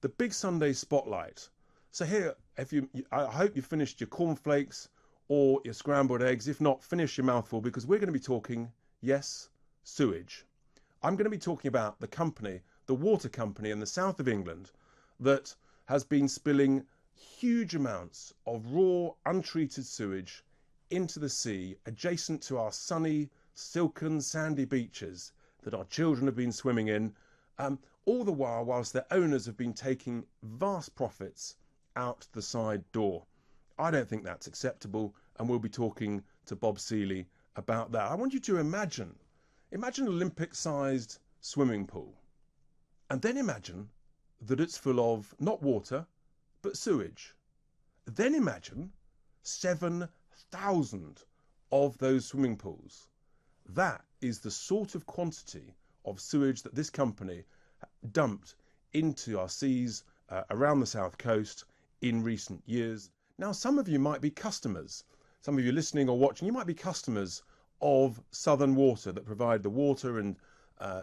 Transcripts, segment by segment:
the big Sunday spotlight. So here, I hope you finished your cornflakes or your scrambled eggs. If not, finish your mouthful, because we're going to be talking, yes, sewage. I'm going to be talking about the company, the water company in the south of England, that has been spilling huge amounts of raw, untreated sewage into the sea adjacent to our sunny, silken, sandy beaches that our children have been swimming in, all the while whilst their owners have been taking vast profits out the side door. I don't think that's acceptable, and we'll be talking to Bob Seeley about that. I want you to imagine an Olympic-sized swimming pool, and then imagine that it's full of not water, but sewage. Then imagine 7,000 of those swimming pools. That is the sort of quantity of sewage that this company dumped into our seas around the south coast in recent years. Now, some of you might be customers. Some of you listening or watching, you might be customers of Southern Water that provide the water and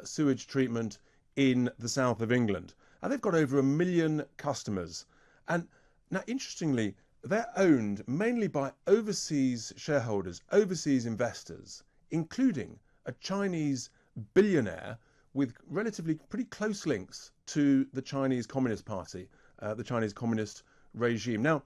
sewage treatment in the south of England. And they've got over 1 million customers. And now, interestingly, they're owned mainly by overseas shareholders, overseas investors, including a Chinese billionaire with relatively pretty close links to the Chinese Communist Party, the Chinese Communist regime. Now,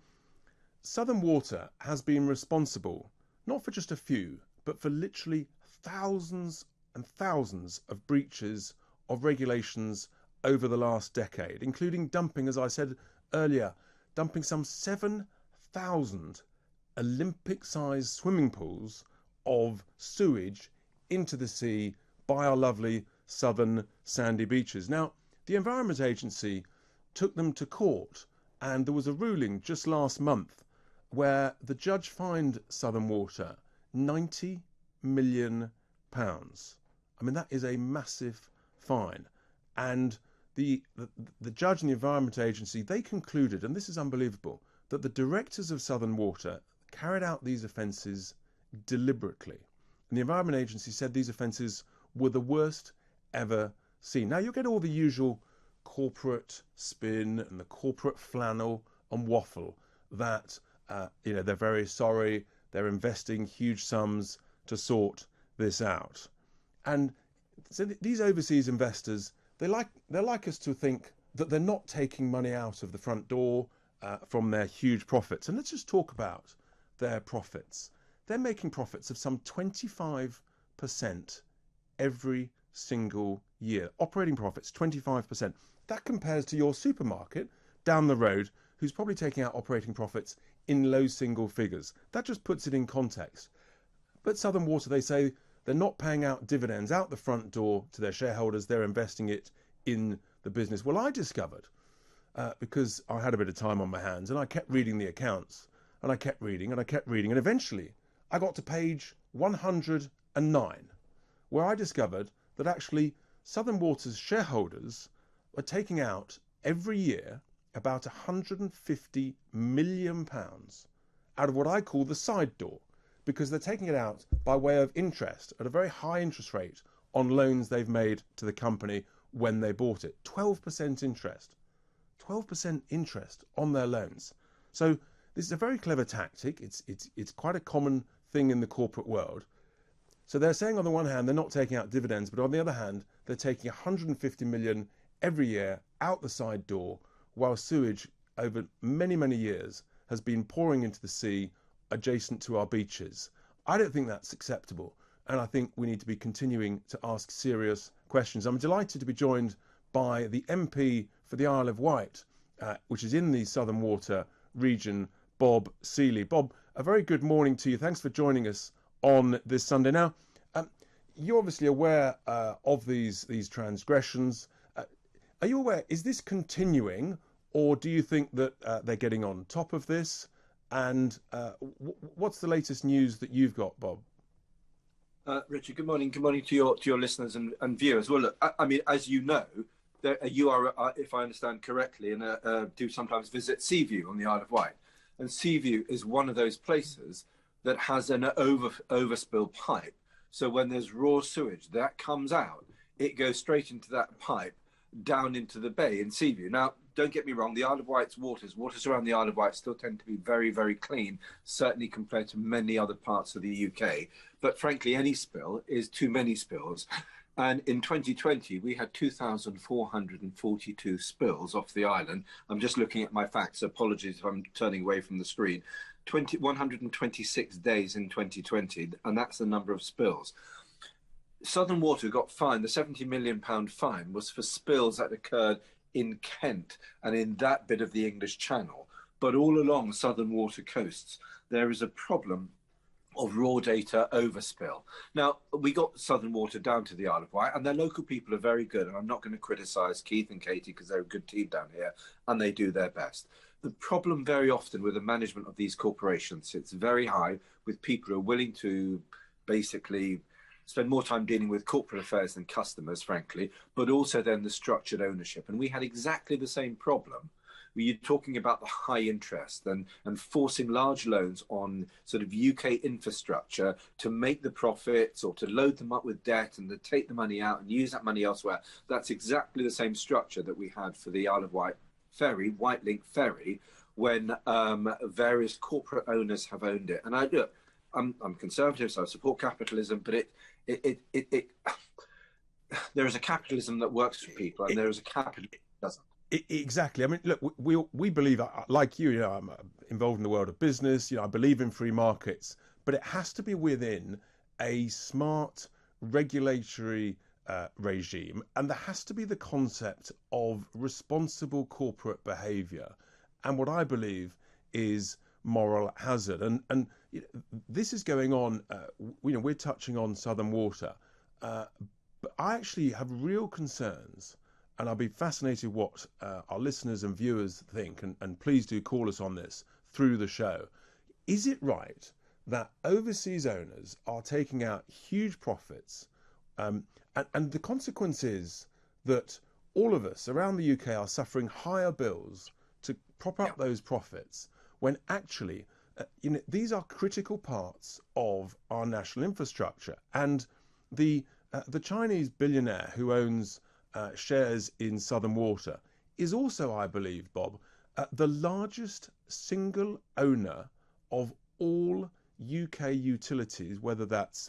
Southern Water has been responsible, not for just a few, but for literally thousands and thousands of breaches of regulations over the last decade, including dumping, as I said earlier, dumping some 7,000 Olympic-sized swimming pools of sewage into the sea by our lovely southern sandy beaches. Now, the Environment Agency took them to court, and there was a ruling just last month where the judge fined Southern Water £90 million. I mean, that is a massive fine. And the judge and the Environment Agency, they concluded, and this is unbelievable, that the directors of Southern Water carried out these offences deliberately. And the Environment Agency said these offences were the worst ever seen. Now, you'll get all the usual corporate spin and the corporate flannel and waffle that, they're very sorry, they're investing huge sums to sort this out. And so these overseas investors, they like us to think that they're not taking money out of the front door from their huge profits. And let's just talk about their profits. They're making profits of some 25% every single year. Operating profits, 25%. That compares to your supermarket down the road, who's probably taking out operating profits in low single figures. That just puts it in context. But Southern Water, they say, they're not paying out dividends out the front door to their shareholders. They're investing it in the business. Well, I discovered, because I had a bit of time on my hands, and I kept reading the accounts, and I kept reading, and I kept reading, and eventually I got to page 109, where I discovered that actually Southern Water's shareholders are taking out every year about £150 million out of what I call the side door, because they're taking it out by way of interest at a very high interest rate on loans they've made to the company when they bought it. 12% interest. 12% interest on their loans. So this is a very clever tactic. It's quite a common thing in the corporate world. So they're saying on the one hand they're not taking out dividends, but on the other hand they're taking 150 million every year out the side door, while sewage over many, many years has been pouring into the sea adjacent to our beaches. I don't think that's acceptable, and I think we need to be continuing to ask serious questions. I'm delighted to be joined by the MP for the Isle of Wight, which is in the Southern Water region, Bob Seeley. Bob, a very good morning to you. Thanks for joining us on this Sunday. Now, you're obviously aware of these transgressions. Are you aware, is this continuing, or do you think that they're getting on top of this? And what's the latest news that you've got, Bob? Richard, good morning. Good morning to your listeners and viewers. Well, look, I mean, as you know, you are, if I understand correctly, and do sometimes visit Seaview on the Isle of Wight. And Seaview is one of those places that has an overspill pipe. So when there's raw sewage that comes out, it goes straight into that pipe down into the bay in Seaview. Now, don't get me wrong, the Isle of Wight's waters around the Isle of Wight still tend to be very, very clean, certainly compared to many other parts of the UK. But frankly, any spill is too many spills. And in 2020, we had 2,442 spills off the island. I'm just looking at my facts. Apologies if I'm turning away from the screen. 126 days in 2020, and that's the number of spills. Southern Water got fined. The £70 million fine was for spills that occurred in Kent and in that bit of the English Channel. But all along Southern Water coasts, there is a problem of raw data overspill. Now, we got Southern Water down to the Isle of Wight, and their local people are very good, and I'm not going to criticise Keith and Katie because they're a good team down here, and they do their best. The problem very often with the management of these corporations, it's very high with people who are willing to basically spend more time dealing with corporate affairs than customers, frankly, but also then the structured ownership. And we had exactly the same problem. You're talking about the high interest and forcing large loans on sort of UK infrastructure to make the profits or to load them up with debt and to take the money out and use that money elsewhere. That's exactly the same structure that we had for the Isle of Wight ferry, White Link ferry, when various corporate owners have owned it. And I'm conservative, so I support capitalism, but there is a capitalism that works for people, and there is a capitalism that doesn't. Exactly. I mean, look, we believe, like you, I'm involved in the world of business. I believe in free markets, but it has to be within a smart regulatory regime, and there has to be the concept of responsible corporate behaviour, and what I believe is moral hazard. And this is going on. We're touching on Southern Water, but I actually have real concerns. And I'll be fascinated what our listeners and viewers think, and please do call us on this through the show. Is it right that overseas owners are taking out huge profits, and the consequence is that all of us around the UK are suffering higher bills to prop up those profits, when actually these are critical parts of our national infrastructure? And the Chinese billionaire who owns shares in Southern Water is also, I believe, Bob, the largest single owner of all UK utilities, whether that's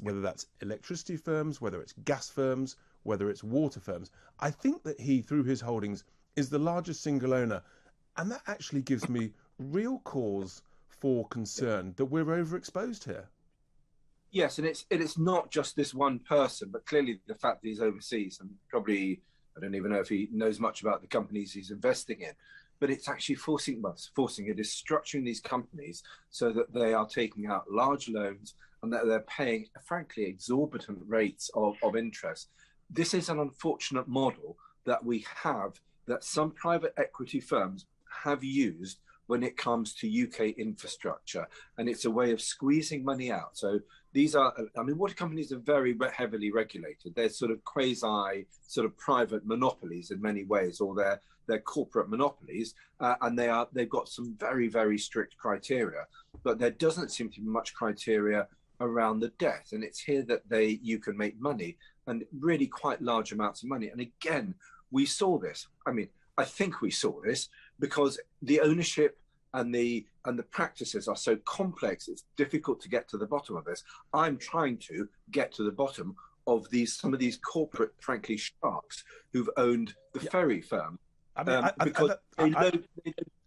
electricity firms, whether it's gas firms, whether it's water firms. I think that he, through his holdings, is the largest single owner, and that actually gives me real cause for concern that we're overexposed here. Yes, and it's not just this one person, but clearly the fact that he's overseas, and probably I don't even know if he knows much about the companies he's investing in, but it's actually forcing it is structuring these companies so that they are taking out large loans and that they're paying, frankly, exorbitant rates of interest. This is an unfortunate model that we have, that some private equity firms have used when it comes to UK infrastructure, and it's a way of squeezing money out. So these are, water companies are very heavily regulated. They're sort of quasi, sort of private monopolies in many ways, or they're corporate monopolies, and they've got some very, very strict criteria. But there doesn't seem to be much criteria around the debt, and it's here that you can make money, and really quite large amounts of money. And again, we saw this. I think we saw this because the ownership and the practices are so complex, it's difficult to get to the bottom of this. I'm trying to get to the bottom of some of these corporate, frankly, sharks who've owned the ferry firm, because they know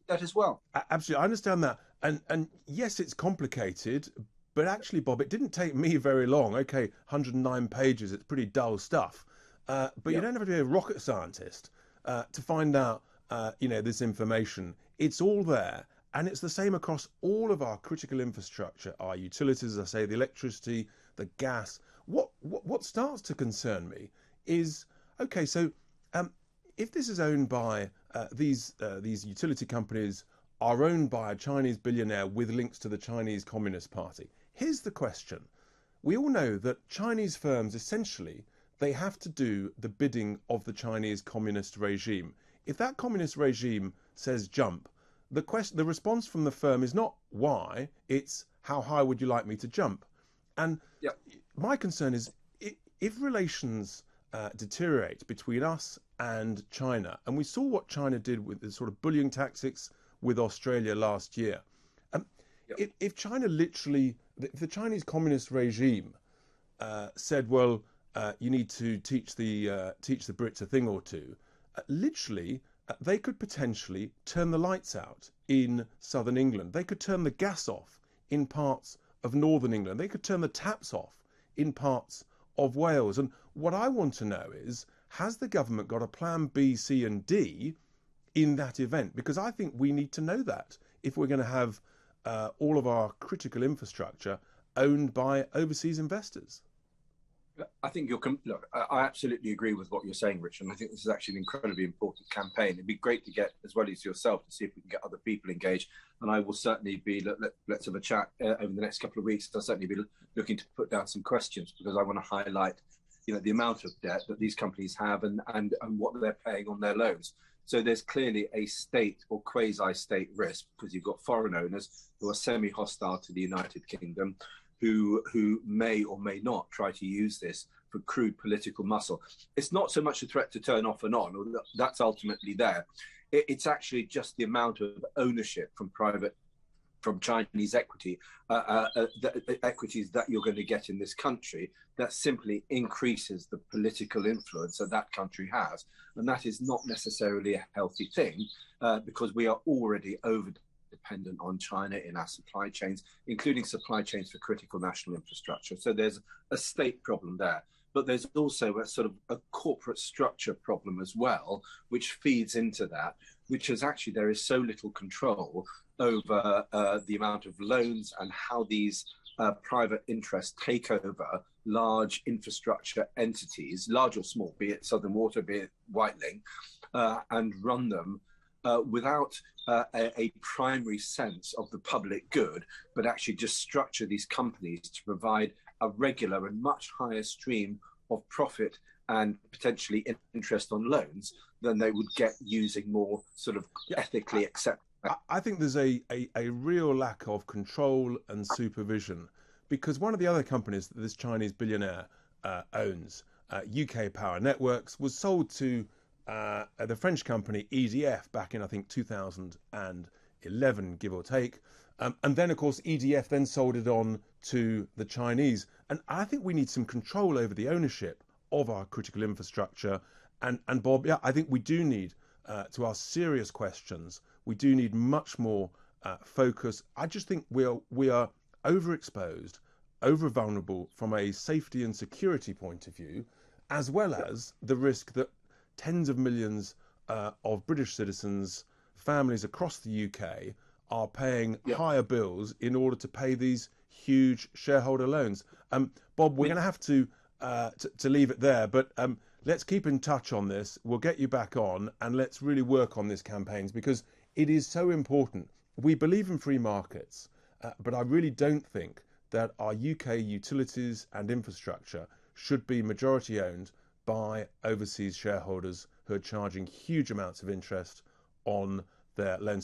that as well. Absolutely, I understand that, and yes, it's complicated, but actually, Bob, it didn't take me very long. Okay, 109 pages, it's pretty dull stuff, but you don't have to be a rocket scientist to find out this information. It's all there, and it's the same across all of our critical infrastructure, our utilities, as I say, the electricity, the gas. What starts to concern me is, okay, so if this is owned by these utility companies are owned by a Chinese billionaire with links to the Chinese Communist Party, here's the question. We all know that Chinese firms, essentially, they have to do the bidding of the Chinese communist regime. If that communist regime says jump, the response from the firm is not why, it's how high would you like me to jump? And my concern is, if relations deteriorate between us and China. And we saw what China did with the sort of bullying tactics with Australia last year. Um, if China literally, if the Chinese communist regime said, well, you need to teach the Brits a thing or two, literally, they could potentially turn the lights out in southern England. They could turn the gas off in parts of northern England. They could turn the taps off in parts of Wales. And what I want to know is, has the government got a plan B, C and D in that event? Because I think we need to know that if we're going to have all of our critical infrastructure owned by overseas investors. I think look, I absolutely agree with what you're saying, Richard. And I think this is actually an incredibly important campaign. It'd be great to get, as well as yourself, to see if we can get other people engaged. And I will certainly be, let's have a chat over the next couple of weeks. I'll certainly be looking to put down some questions, because I want to highlight, the amount of debt that these companies have and what they're paying on their loans. So there's clearly a state or quasi-state risk, because you've got foreign owners who are semi-hostile to the United Kingdom, who may or may not try to use this for crude political muscle. It's not so much a threat to turn off and on, that's ultimately there. It's actually just the amount of ownership from Chinese equities that you're going to get in this country that simply increases the political influence that country has. And that is not necessarily a healthy thing, because we are already dependent on China in our supply chains, including supply chains for critical national infrastructure. So there's a state problem there. But there's also a sort of a corporate structure problem as well, which feeds into that, which is actually there is so little control over the amount of loans and how these private interests take over large infrastructure entities, large or small, be it Southern Water, be it Whiteling, and run them without a primary sense of the public good, but actually just structure these companies to provide a regular and much higher stream of profit and potentially interest on loans than they would get using more sort of ethically acceptable. I think there's a real lack of control and supervision, because one of the other companies that this Chinese billionaire owns, UK Power Networks, was sold to the French company EDF back in, I think, 2011, give or take. And then, of course, EDF then sold it on to the Chinese. And I think we need some control over the ownership of our critical infrastructure. And Bob, yeah, I think we do need to ask serious questions. We do need much more focus. I just think we are overexposed, over vulnerable from a safety and security point of view, as well as the risk that tens of millions of British citizens, families across the UK, are paying higher bills in order to pay these huge shareholder loans. Bob, we're going to have to leave it there, but let's keep in touch on this. We'll get you back on, and let's really work on these campaigns, because it is so important. We believe in free markets, but I really don't think that our UK utilities and infrastructure should be majority owned by overseas shareholders who are charging huge amounts of interest on their loans.